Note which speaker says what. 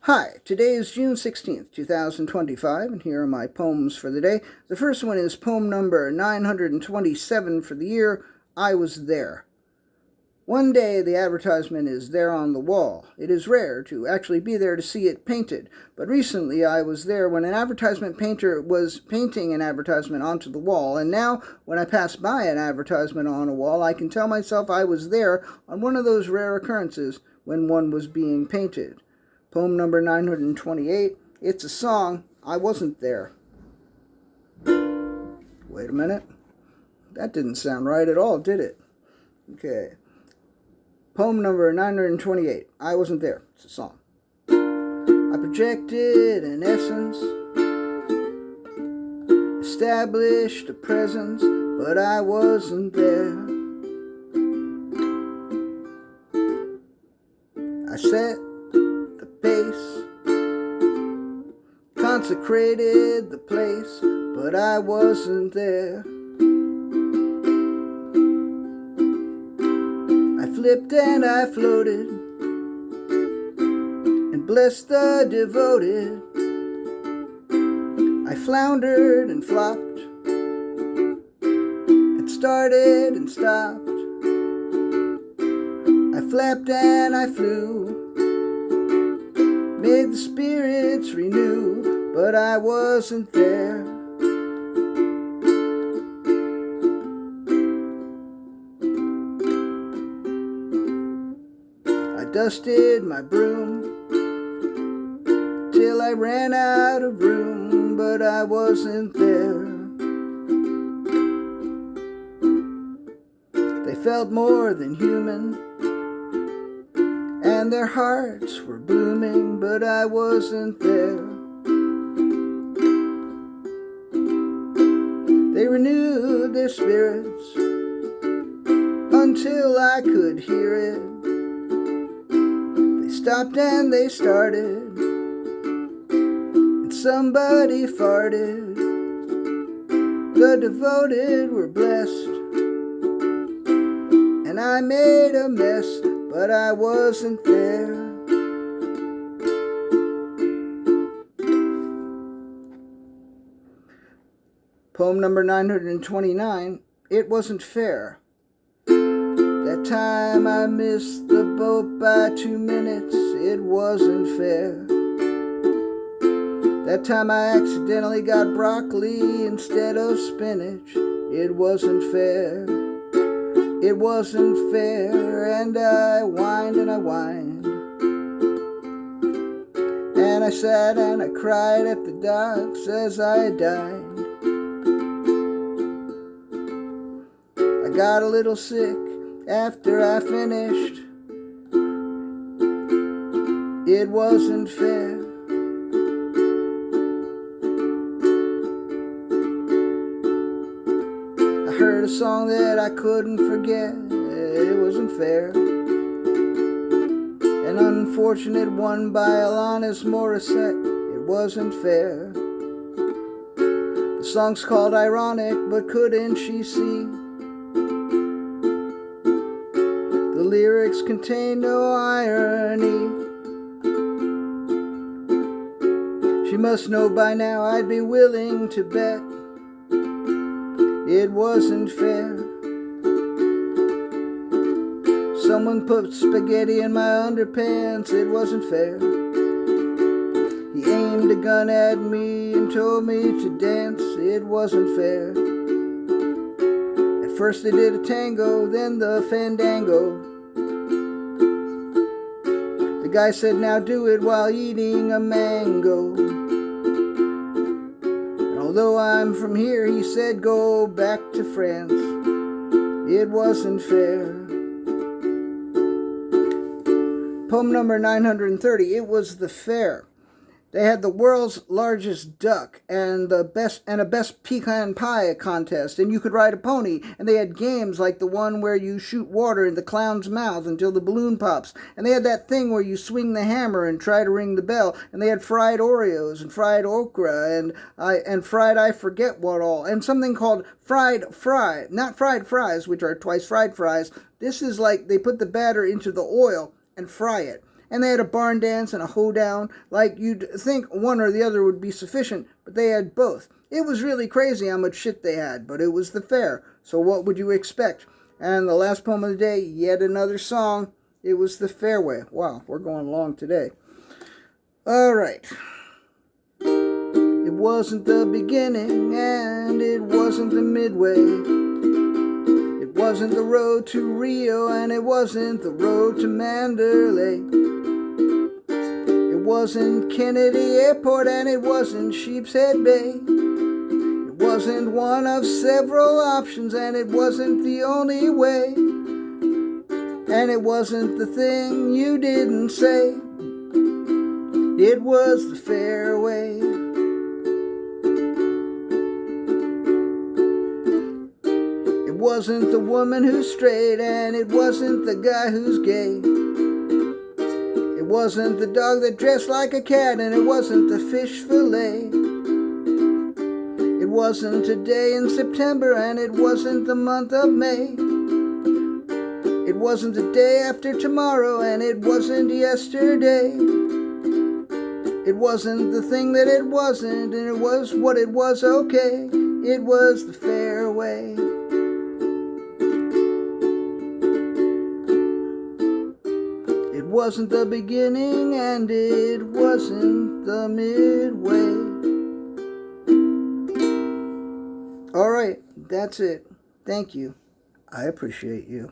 Speaker 1: Hi, today is June 16th, 2025, and here are my poems for the day. The first one is poem number 927 for the year, I Was There. One day the advertisement is there on the wall. It is rare to actually be there to see it painted, but recently I was there when an advertisement painter was painting an advertisement onto the wall, and now when I pass by an advertisement on a wall, I can tell myself I was there on one of those rare occurrences when one was being painted. Poem number 928, it's a song, I Wasn't There. Wait a minute. That didn't sound right at all, did it? Okay. Poem number 928, I Wasn't There. It's a song. I projected an essence, established a presence, but I wasn't there. I set consecrated the place, but I wasn't there. I flipped and I floated and blessed the devoted. I floundered and flopped and started and stopped. I flapped and I flew, made the spirits renew, but I wasn't there. I dusted my broom till I ran out of room, but I wasn't there. They felt more than human, and their hearts were blooming, but I wasn't there. They renewed their spirits until I could hear it. They stopped and they started, and somebody farted. The devoted were blessed, and I made a mess, but I wasn't there. Poem number 929, It Wasn't Fair. That time I missed the boat by 2 minutes, it wasn't fair. That time I accidentally got broccoli instead of spinach, it wasn't fair. It wasn't fair, and I whined and I whined. And I sat and I cried at the docks as I dined. I got a little sick after I finished. It wasn't fair. I heard a song that I couldn't forget. It wasn't fair. An unfortunate one by Alanis Morissette. It wasn't fair. The song's called Ironic, but couldn't she see? The lyrics contain no irony. She must know by now, I'd be willing to bet it wasn't fair. Someone put spaghetti in my underpants, it wasn't fair. He aimed a gun at me and told me to dance, it wasn't fair. At first they did a tango, then the fandango. The guy said, now do it while eating a mango. And although I'm from here, he said, go back to France. It wasn't fair. Poem number 930, It Was the Fair. They had the world's largest duck and a best pecan pie contest, and you could ride a pony, and they had games like the one where you shoot water in the clown's mouth until the balloon pops, and they had that thing where you swing the hammer and try to ring the bell, and they had fried Oreos and fried okra and fried I forget what all, and something called not fried fries, which are twice fried fries. This is like they put the batter into the oil and fry it. And they had a barn dance and a hoedown. Like, you'd think one or the other would be sufficient, but they had both. It was really crazy how much shit they had, but it was the fair. So what would you expect? And the last poem of the day, yet another song. It was the fairway. Wow, we're going long today. All right. It wasn't the beginning, and it wasn't the midway. It wasn't the road to Rio, and it wasn't the road to Mandalay. It wasn't Kennedy Airport, and it wasn't Sheepshead Bay. It wasn't one of several options, and it wasn't the only way. And it wasn't the thing you didn't say. It was the fairway. It wasn't the woman who's straight, and it wasn't the guy who's gay. It wasn't the dog that dressed like a cat, and it wasn't the fish fillet. It wasn't a day in September, and it wasn't the month of May. It wasn't the day after tomorrow, and it wasn't yesterday. It wasn't the thing that it wasn't, and it was what it was, okay. It was the fairway. It wasn't the beginning, and it wasn't the midway. All right, that's it. Thank you. I appreciate you.